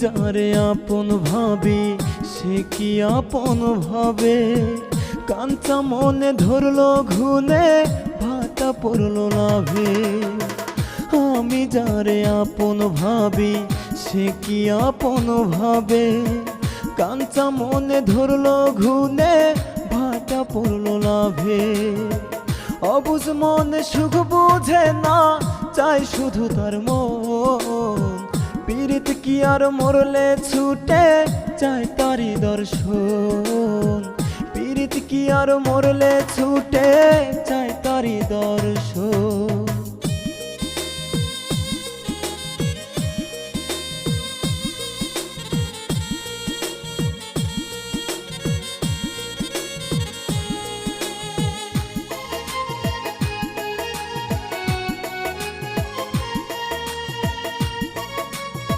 যারে আপন ভাবি সে কি আপন ভাবে, কাঞ্চা মনে ধরলো ঘুনে ভাটা পড়লো লাভে। আমি যারে আপন ভাবি সে কি আপন ভাবে, কাঞ্চা মনে ধরলো ঘুনে ভাটা পড়লো লাভে। অবুঝ মনে সুখ বুঝে না, চাই শুধু তার মন। পীড়িত কি আর মরলে ছুটে, চাই তারি দর্শন। পীড়িত কি আর মরলে ছুটে, চাই তারি দর্শন।